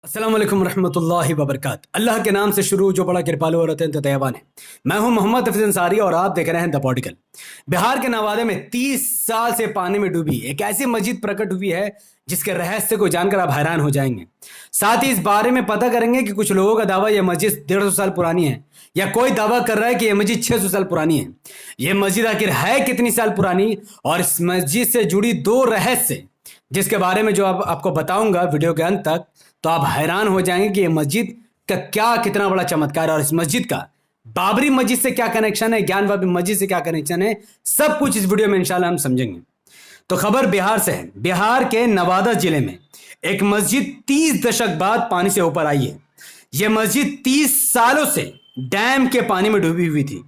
अस्सलाम वालेकुम रहमतुल्लाहि व बरकात। अल्लाह के नाम से शुरू जो बड़ा कृपालु और अत्यंत दयावान है। मैं हूं मोहम्मद हफीज अंसारी और आप देख रहे हैं द पॉडिकल। बिहार के नवादा में 30 साल से पानी में डूबी एक ऐसी मस्जिद प्रकट हुई है जिसके रहस्य को जानकर आप हैरान हो जाएंगे। साथ ही इस बारे में पता करेंगे कि कुछ लोगों का दावा यह मस्जिद 150 साल पुरानी है या कोई दावा कर रहा है कि यह मस्जिद 600 साल पुरानी है। यह मस्जिद आखिर है कितनी साल पुरानी और इस मस्जिद से जुड़ी दो रहस्य जिसके बारे में जो आपको बताऊंगा वीडियो के अंत तक, तो आप हैरान हो जाएंगे कि ये मस्जिद का क्या कितना बड़ा चमत्कार है और इस मस्जिद का बाबरी मस्जिद से क्या कनेक्शन है, ज्ञान मस्जिद से क्या कनेक्शन है, सब कुछ इस वीडियो में इंशाल्लाह हम समझेंगे। तो खबर बिहार से है। बिहार के नवादा जिले में एक मस्जिद 30 दशक बाद पानी से ऊपर आई है। यह मस्जिद 30 सालों से डैम के पानी में डूबी हुई थी।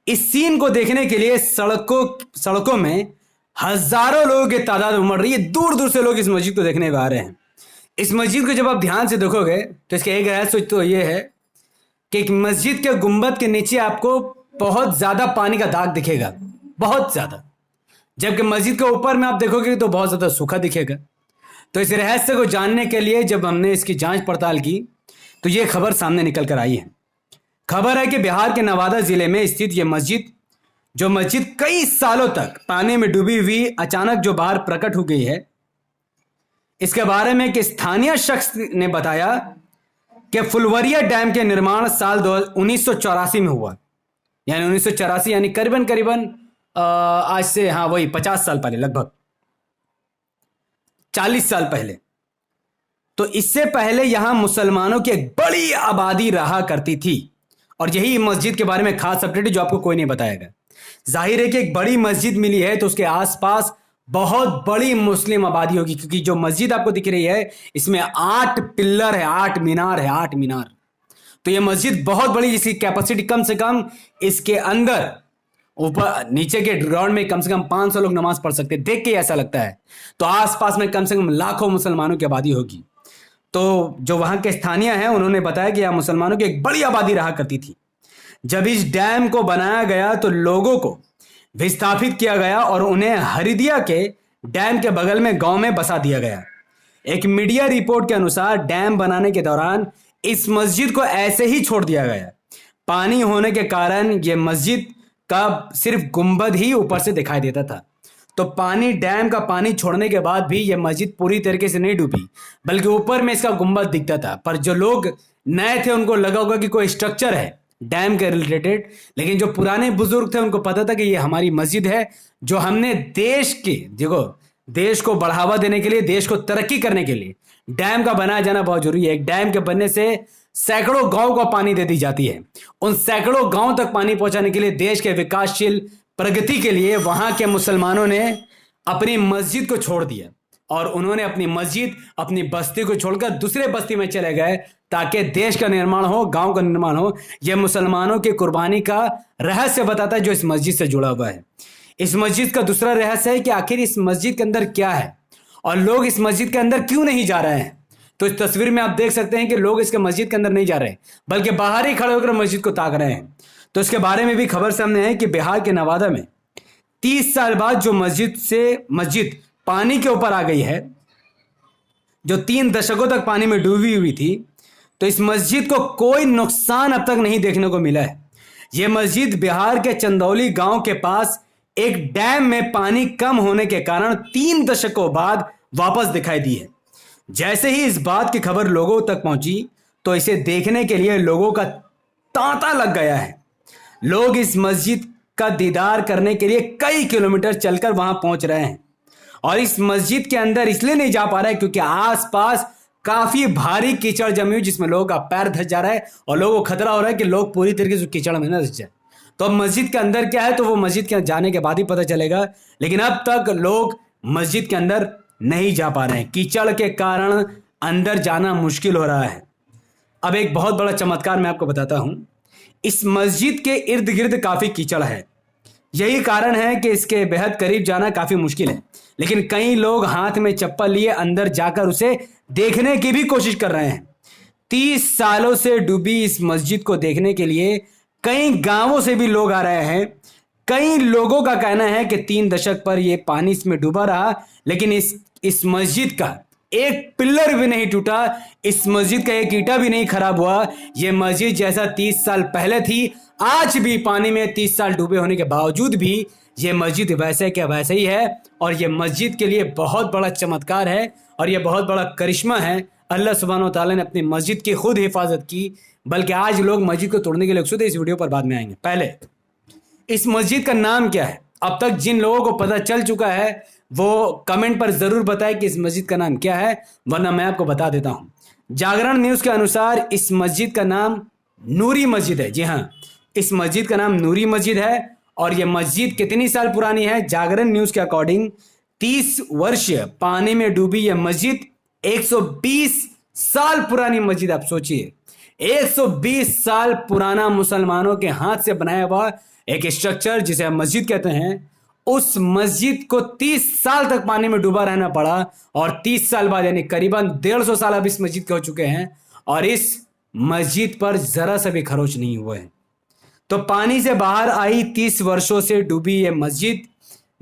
इस सीन को देखने के लिए सड़कों में हजारों लोगों की तादाद उमड़ रही है। दूर दूर से लोग इस मस्जिद को देखने आ रहे हैं। इस मस्जिद को जब आप ध्यान से देखोगे तो इसका एक रहस्य तो ये है कि एक मस्जिद के गुंबद के नीचे आपको बहुत ज्यादा पानी का दाग दिखेगा, बहुत ज्यादा, जबकि मस्जिद के ऊपर में आप देखोगे तो बहुत ज्यादा सूखा दिखेगा। तो इस रहस्य को जानने के लिए जब हमने इसकी जांच पड़ताल की तो ये खबर सामने निकल कर आई है। खबर है कि बिहार के नवादा जिले में स्थित यह मस्जिद, जो मस्जिद कई सालों तक पानी में डूबी हुई, अचानक जो बाहर प्रकट हो गई है। इसके बारे में एक स्थानीय शख्स ने बताया कि फुलवरिया डैम के निर्माण साल 1984 में हुआ, यानी 1984 यानी करीबन आज से वही 50 साल पहले, लगभग 40 साल पहले। तो इससे पहले यहां मुसलमानों की एक बड़ी आबादी रहा करती थी और यही मस्जिद के बारे में खास अपडेट जो आपको कोई नहीं बताएगा। जाहिर है कि एक बड़ी मस्जिद मिली है तो उसके आसपास बहुत बड़ी मुस्लिम आबादी होगी, क्योंकि जो मस्जिद आपको दिख रही है इसमें 8 पिल्लर है, 8 मीनार है, 8 मीनार। तो यह मस्जिद बहुत बड़ी, जिसकी कैपेसिटी कम से कम इसके अंदर ऊपर नीचे के ग्राउंड में कम से कम 500 लोग नमाज पढ़ सकते हैं। देख के ऐसा लगता है। तो आसपास में कम से कम लाखों मुसलमानों की आबादी होगी। तो जो वहां के स्थानीय हैं उन्होंने बताया कि यहां मुसलमानों की एक बड़ी आबादी रहा करती थी। जब इस डैम को बनाया गया तो लोगों को विस्थापित किया गया और उन्हें हरिदिया के डैम के बगल में गांव में बसा दिया गया। एक मीडिया रिपोर्ट के अनुसार डैम बनाने के दौरान इस मस्जिद को ऐसे ही छोड़ दिया गया। पानी होने के कारण यह मस्जिद का सिर्फ गुंबद ही ऊपर से दिखाई देता था। तो डैम का पानी छोड़ने के बाद भी यह मस्जिद पूरी तरीके से नहीं डूबी, बल्कि ऊपर में इसका गुंबद दिखता था। पर जो लोग नए थे उनको लगा होगा कि कोई स्ट्रक्चर है डैम के रिलेटेड, लेकिन जो पुराने बुजुर्ग थे उनको पता था कि ये हमारी मस्जिद है, जो हमने देश को बढ़ावा देने के लिए, देश को तरक्की करने के लिए डैम का बनाया जाना बहुत जरूरी है। एक डैम के बनने से सैकड़ों गांव को पानी दे दी जाती है। उन सैकड़ों गांव तक पानी पहुंचाने के लिए, देश के विकासशील प्रगति के लिए वहां के मुसलमानों ने अपनी मस्जिद को छोड़ दिया और उन्होंने अपनी मस्जिद, अपनी बस्ती को छोड़कर दूसरे बस्ती में चले गए ताकि देश का निर्माण हो, गांव का निर्माण हो। यह मुसलमानों की कुर्बानी का रहस्य बताता है जो इस मस्जिद से जुड़ा हुआ है। इस मस्जिद का दूसरा रहस्य है कि आखिर इस मस्जिद के अंदर क्या है और लोग इस मस्जिद के अंदर क्यों नहीं जा रहे हैं। तो इस तस्वीर में आप देख सकते हैं कि लोग इसके मस्जिद के अंदर नहीं जा रहे, बल्कि बाहर ही खड़े होकर मस्जिद को ताक रहे हैं। तो इसके बारे में भी खबर सामने है कि बिहार के नवादा में 30 साल बाद जो मस्जिद पानी के ऊपर आ गई है, जो 3 दशकों तक पानी में डूबी हुई थी, तो इस मस्जिद को कोई नुकसान अब तक नहीं देखने को मिला है। यह मस्जिद बिहार के चंदौली गांव के पास एक डैम में पानी कम होने के कारण 3 दशकों बाद वापस दिखाई दी है। जैसे ही इस बात की खबर लोगों तक पहुंची तो इसे देखने के लिए लोगों का तांता लग गया है। लोग इस मस्जिद का दीदार करने के लिए कई किलोमीटर चलकर वहां पहुंच रहे हैं और इस मस्जिद के अंदर इसलिए नहीं जा पा रहे क्योंकि आसपास काफी भारी कीचड़ जमी हुई, जिसमें लोगों का पैर धंस जा रहा है और लोगों को खतरा हो रहा है कि लोग पूरी तरीके से कीचड़ में न धंस जाए। तो अब मस्जिद के अंदर क्या है तो वो मस्जिद के जाने के बाद ही पता चलेगा, लेकिन अब तक लोग मस्जिद के अंदर नहीं जा पा रहे हैं। कीचड़ के कारण अंदर जाना मुश्किल हो रहा है। अब एक बहुत बड़ा चमत्कार मैं आपको बताता हूं। इस मस्जिद के इर्द गिर्द काफी कीचड़ है, यही कारण है कि इसके बेहद करीब जाना काफी मुश्किल है, लेकिन कई लोग हाथ में चप्पल लिए अंदर जाकर उसे देखने की भी कोशिश कर रहे हैं। 30 सालों से डूबी इस मस्जिद को देखने के लिए कई गांवों से भी लोग आ रहे हैं। कई लोगों का कहना है कि 3 दशक पर यह पानी इसमें डूबा रहा, लेकिन इस मस्जिद का एक पिलर भी नहीं टूटा, इस मस्जिद का एक ईंटा भी नहीं खराब हुआ। यह मस्जिद जैसा 30 साल पहले थी, आज भी पानी में 30 साल डूबे होने के बावजूद भी यह मस्जिद वैसे क्या वैसे ही है। और यह मस्जिद के लिए बहुत बड़ा चमत्कार है और यह बहुत बड़ा करिश्मा है। अल्लाह सुब्हानो तआला ने अपनी मस्जिद की खुद हिफाजत की, बल्कि आज लोग मस्जिद को तोड़ने के लिए उत्सुक हैं। इस वीडियो पर बाद में आएंगे। पहले इस मस्जिद का नाम क्या है? अब तक जिन लोगों को पता चल चुका है वो कमेंट पर जरूर बताएं कि इस मस्जिद का नाम क्या है, वरना मैं आपको बता देता हूं। जागरण न्यूज के अनुसार इस मस्जिद का नाम नूरी मस्जिद है। जी हाँ, इस मस्जिद का नाम नूरी मस्जिद है। और यह मस्जिद कितनी साल पुरानी है? जागरण न्यूज के अकॉर्डिंग 30 वर्ष पानी में डूबी यह मस्जिद 120 साल पुरानी मस्जिद। आप सोचिए, 120 साल पुराना मुसलमानों के हाथ से बनाया हुआ एक स्ट्रक्चर जिसे हम मस्जिद कहते हैं, उस मस्जिद को 30 साल तक पानी में डूबा रहना पड़ा। और 30 साल बाद यानी करीबन 150 साल अब इस मस्जिद के हो चुके हैं और इस मस्जिद पर जरा सा भी खरोच नहीं हुआ है। तो पानी से बाहर आई 30 वर्षों से डूबी यह मस्जिद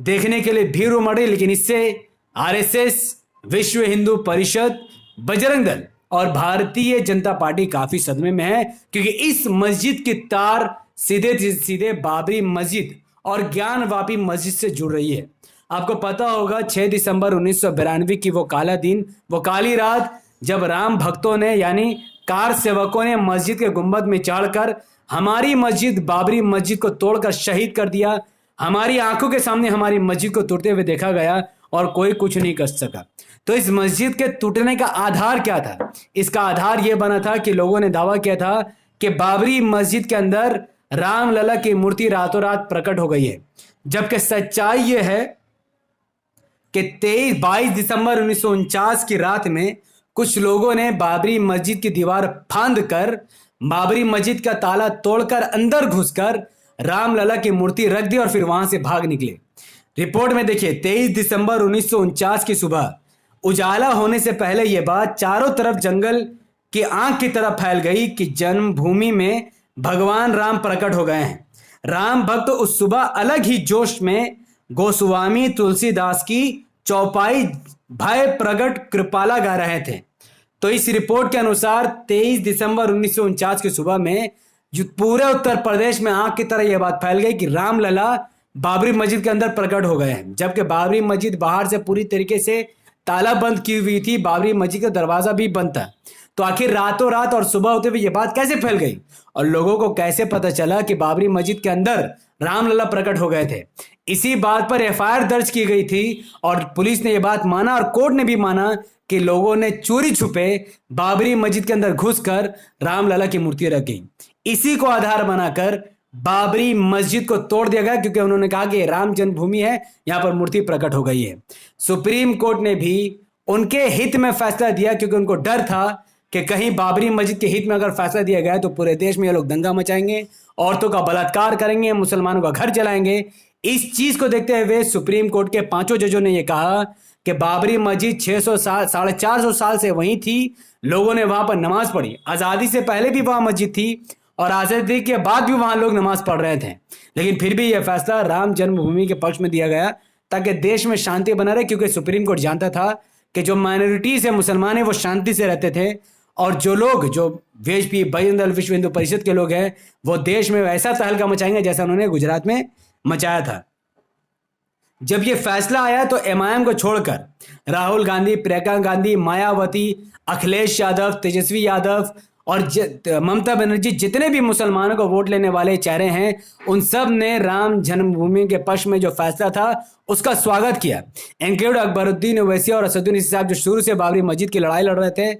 देखने के लिए भीड़ उमड़ी, लेकिन इससे आरएसएस, विश्व हिंदू परिषद, बजरंग दल और भारतीय जनता पार्टी काफी सदमे में है, क्योंकि इस मस्जिद की तार सीधे सीधे बाबरी मस्जिद और ज्ञानवापी मस्जिद से जुड़ रही है। आपको पता होगा 6 दिसंबर 1992 की वो काला दिन, वो काली रात, जब राम भक्तों ने यानी कार सेवकों ने मस्जिद के गुंबद में चढ़कर हमारी मस्जिद बाबरी मस्जिद को तोड़कर शहीद कर दिया। हमारी आंखों के सामने हमारी मस्जिद को टूटते हुए देखा गया और कोई कुछ नहीं कर सका। तो इस मस्जिद के टूटने का आधार क्या था? इसका आधार यह बना था कि लोगों ने दावा किया था कि बाबरी मस्जिद के अंदर रामलला की मूर्ति रातों रात प्रकट हो गई है, जबकि सच्चाई यह है कि 22 दिसंबर 1949 की रात में कुछ लोगों ने बाबरी मस्जिद की दीवार फांद कर बाबरी मस्जिद का ताला तोड़कर अंदर घुसकर रामलला की मूर्ति रख दी और फिर वहां से भाग निकले। रिपोर्ट में देखिए, 23 दिसंबर 1949 की सुबह उजाला होने से पहले यह बात चारों तरफ जंगल की आंख की तरफ फैल गई कि जन्मभूमि में भगवान राम प्रकट हो गए हैं। राम भक्त उस सुबह अलग ही जोश में गोस्वामी तुलसीदास की चौपाई भय प्रगट कृपाला गा रहे थे। तो इस रिपोर्ट के अनुसार 23 दिसंबर 1949 की सुबह में जो पूरे उत्तर प्रदेश में आग की तरह यह बात फैल गई कि रामलला बाबरी मस्जिद के अंदर प्रकट हो गए हैं, जबकि बाबरी मस्जिद बाहर से पूरी तरीके से ताला बंद की हुई थी, बाबरी मस्जिद का दरवाजा भी बंद था। तो आखिर रातों रात और सुबह होते हुए यह बात कैसे फैल गई और लोगों को कैसे पता चला कि बाबरी मस्जिद के अंदर रामलला प्रकट हो गए थे? इसी बात पर एफआईआर दर्ज की गई थी और पुलिस ने यह बात माना और कोर्ट ने भी माना कि लोगों ने चोरी छुपे बाबरी मस्जिद के अंदर घुसकर रामलला की मूर्ति रखी। इसी को आधार बनाकर बाबरी मस्जिद को तोड़ दिया गया, क्योंकि उन्होंने कहा कि राम जन्मभूमि है, यहां पर मूर्ति प्रकट हो गई है। सुप्रीम कोर्ट ने भी उनके हित में फैसला दिया, क्योंकि उनको डर था कि कहीं बाबरी मस्जिद के हित में अगर फैसला दिया गया तो पूरे देश में ये लोग दंगा मचाएंगे, औरतों का बलात्कार करेंगे, मुसलमानों का घर जलाएंगे। इस चीज को देखते हुए सुप्रीम कोर्ट के 5 जजों ने यह कहा कि बाबरी मस्जिद 600 साल 450 साल से वहीं थी, लोगों ने वहां पर नमाज पढ़ी। आजादी से पहले भी वहां मस्जिद थी और आजादी के बाद भी वहां लोग नमाज पढ़ रहे थे, लेकिन फिर भी यह फैसला राम जन्मभूमि के पक्ष में दिया गया ताकि देश में शांति बना रहे, क्योंकि सुप्रीम कोर्ट जानता था कि जो माइनॉरिटीज है, मुसलमान है, वो शांति से रहते थे और जो लोग जो वीएचपी, बजरंग दल, विश्व हिंदू परिषद के लोग हैं, वो देश में वैसा तहलका मचाएंगे जैसा उन्होंने गुजरात में मचाया था। जब ये फैसला आया तो एमआईएम को छोड़कर राहुल गांधी, प्रियंका गांधी, मायावती, अखिलेश यादव, तेजस्वी यादव और ममता बनर्जी, जितने भी मुसलमानों को वोट लेने वाले चेहरे हैं, उन सब ने राम जन्मभूमि के पक्ष में जो फैसला था उसका स्वागत किया। इंक्लूड अकबरुद्दीन ओवैसी और असदुद्दीन साहब, जो शुरू से बाबरी मस्जिद की लड़ाई लड़ रहे थे,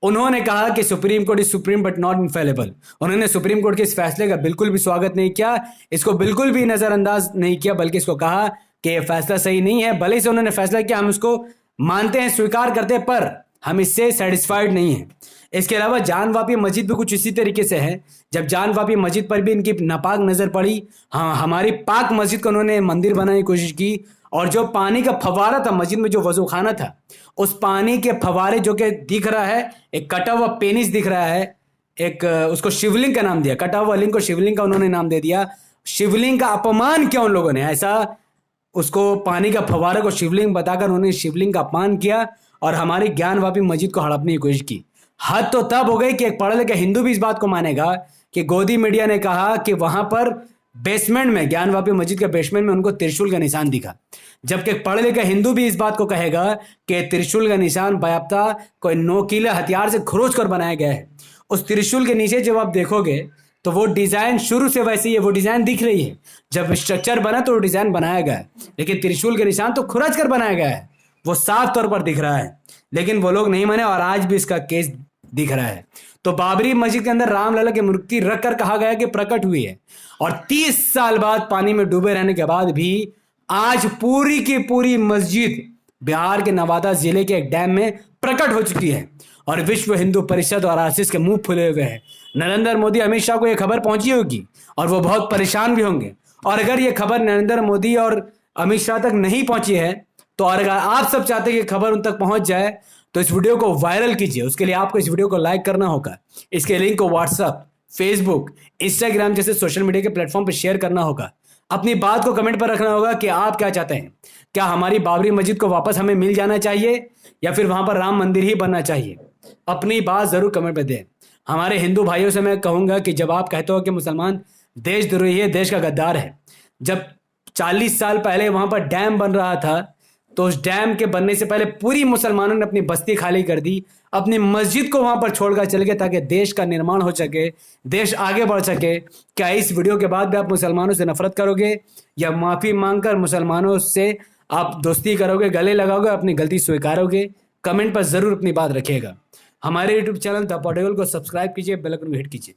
उन्होंने कहा कि supreme court is supreme but not infallible. उन्होंने सुप्रीम कोर्ट के इस फैसले का बिल्कुल भी स्वागत नहीं किया, इसको बिल्कुल भी नजरअंदाज नहीं किया, बल्कि इसको कहा कि यह फैसला सही नहीं है। भले से उन्होंने फैसला किया, हम इसको मानते हैं, स्वीकार करते हैं, पर हम इससे सेटिस्फाइड नहीं है। इसके अलावा जानवापी मस्जिद भी कुछ इसी तरीके से है। जब जानवापी मस्जिद पर भी इनकी नापाक नजर पड़ी, हाँ, हमारी पाक मस्जिद को उन्होंने मंदिर बनाने की कोशिश की और जो पानी का फवारा था मस्जिद में, जो वजूखाना था, उस पानी के फवारे जो कि दिख रहा है, एक कटा हुआ पेनिस दिख रहा है, एक उसको शिवलिंग का नाम दिया, कटा हुआ लिंग को शिवलिंग का उन्होंने नाम दे दिया। शिवलिंग का अपमान किया उन लोगों ने, ऐसा उसको पानी का फवारा को शिवलिंग बताकर उन्होंने शिवलिंग का अपमान किया और हमारी ज्ञानवापी मस्जिद को हड़पने की कोशिश की। हद तो तब हो गई कि एक पढ़े लिखे हिंदू भी इस बात को मानेगा कि गोदी मीडिया ने कहा कि वहां पर बेसमेंट में, ज्ञानवापी मस्जिद के बेसमेंट में उनको त्रिशूल का निशान दिखा। जबकि पढ़े लिखे हिंदू भी इस बात को कहेगा कि त्रिशूल का निशान बायाप्ता कोई नोकीले हथियार से खरोच कर बनाया गया है। उस त्रिशूल के नीचे जब आप देखोगे तो वो डिजाइन शुरू से वैसी है, वो डिजाइन दिख रही है। जब स्ट्रक्चर बना तो डिजाइन बनाया गया है, लेकिन त्रिशूल के निशान तो खुरच कर बनाया गया है, वो साफ तौर पर दिख रहा है। लेकिन वो लोग नहीं माने और आज भी इसका केस दिख रहा है। तो बाबरी मस्जिद के अंदर रामलला की मूर्ति रख कर कहा गया कि प्रकट हुई है, और 30 साल बाद पानी में डूबे रहने के बाद भी आज पूरी की पूरी मस्जिद बिहार के नवादा जिले के एक डैम में प्रकट हो चुकी है। और विश्व हिंदू परिषद और आरएसएस के मुंह खुले हुए हैं। नरेंद्र मोदी, अमित शाह को यह खबर पहुंची होगी और वो बहुत परेशान भी होंगे। और अगर ये खबर नरेंद्र मोदी और अमित शाह तक नहीं पहुंची है, तो अगर आप सब चाहते हैं कि खबर उन तक पहुंच जाए, तो इस वीडियो को वायरल कीजिए। उसके लिए आपको इस वीडियो को लाइक करना होगा, इसके लिंक को व्हाट्सएप, फेसबुक, इंस्टाग्राम जैसे सोशल मीडिया के प्लेटफॉर्म पर शेयर करना होगा। अपनी बात को कमेंट पर रखना होगा कि आप क्या चाहते हैं। क्या हमारी बाबरी मस्जिद को वापस हमें मिल जाना चाहिए या फिर वहां पर राम मंदिर ही बनना चाहिए? अपनी बात जरूर कमेंट पर दें। हमारे हिंदू भाइयों से मैं कहूंगा कि जब आप कहते हो कि मुसलमान देशद्रोही है, देश का गद्दार है, जब 40 साल पहले वहां पर डैम बन रहा था तो उस डैम के बनने से पहले पूरी मुसलमानों ने अपनी बस्ती खाली कर दी, अपनी मस्जिद को वहां पर छोड़कर चले गए ताकि देश का निर्माण हो सके, देश आगे बढ़ सके। क्या इस वीडियो के बाद भी आप मुसलमानों से नफरत करोगे या माफी मांगकर मुसलमानों से आप दोस्ती करोगे, गले लगाओगे, अपनी गलती स्वीकारोगे? कमेंट पर जरूर अपनी बात रखिएगा। हमारे यूट्यूब चैनल द पॉडिगल को सब्सक्राइब कीजिए, बेल आइकन को हिट कीजिए।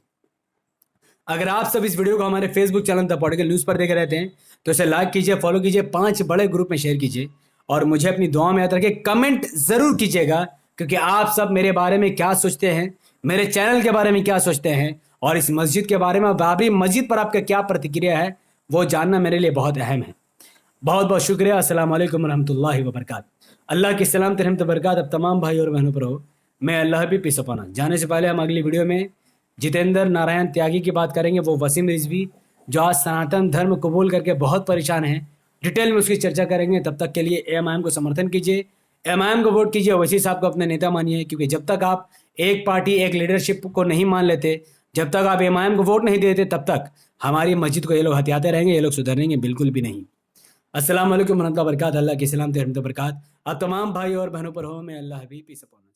अगर आप सब इस वीडियो को हमारे फेसबुक चैनल द पॉडिगल न्यूज़ पर देख रहे थे तो इसे लाइक कीजिए, फॉलो कीजिए, 5 बड़े ग्रुप में शेयर कीजिए और मुझे अपनी दुआ में याद रखिए। कमेंट जरूर कीजिएगा, क्योंकि आप सब मेरे बारे में क्या सोचते हैं, मेरे चैनल के बारे में क्या सोचते हैं और इस मस्जिद के बारे में, बाबरी मस्जिद पर आपका क्या प्रतिक्रिया है, वो जानना मेरे लिए बहुत अहम है। बहुत बहुत शुक्रिया। अस्सलाम वालेकुम रहमतुल्लाहि व बरकातहू। अल्लाह की सलामत रहमत बरकत अब तमाम भाई और बहनों पर हो। मैं अल्लाह भी पीस अपना। जाने से पहले हम अगली वीडियो में जितेंद्र नारायण त्यागी की बात करेंगे, वो वसीम रिजवी जो आज सनातन धर्म कबूल करके बहुत परेशान हैं। डिटेल में उसकी चर्चा करेंगे। तब तक के लिए एएमआईएम को समर्थन कीजिए, एएमआईएम को वोट कीजिए, ओवैसी साहब को अपने नेता मानिए, क्योंकि जब तक आप एक पार्टी, एक लीडरशिप को नहीं मान लेते, जब तक आप एएमआईएम को वोट नहीं देते, तब तक हमारी मस्जिद को ये लोग हथियाते रहेंगे, ये लोग सुधरेंगे बिल्कुल भी नहीं। अस्सलाम वालेकुम रहमतुल्लाहि व बरकातहू। अल्लाह की सलामत रहमत बरकत अब तमाम भाई और बहनों पर हो। मैं अल्लाह भी पीस अपॉन।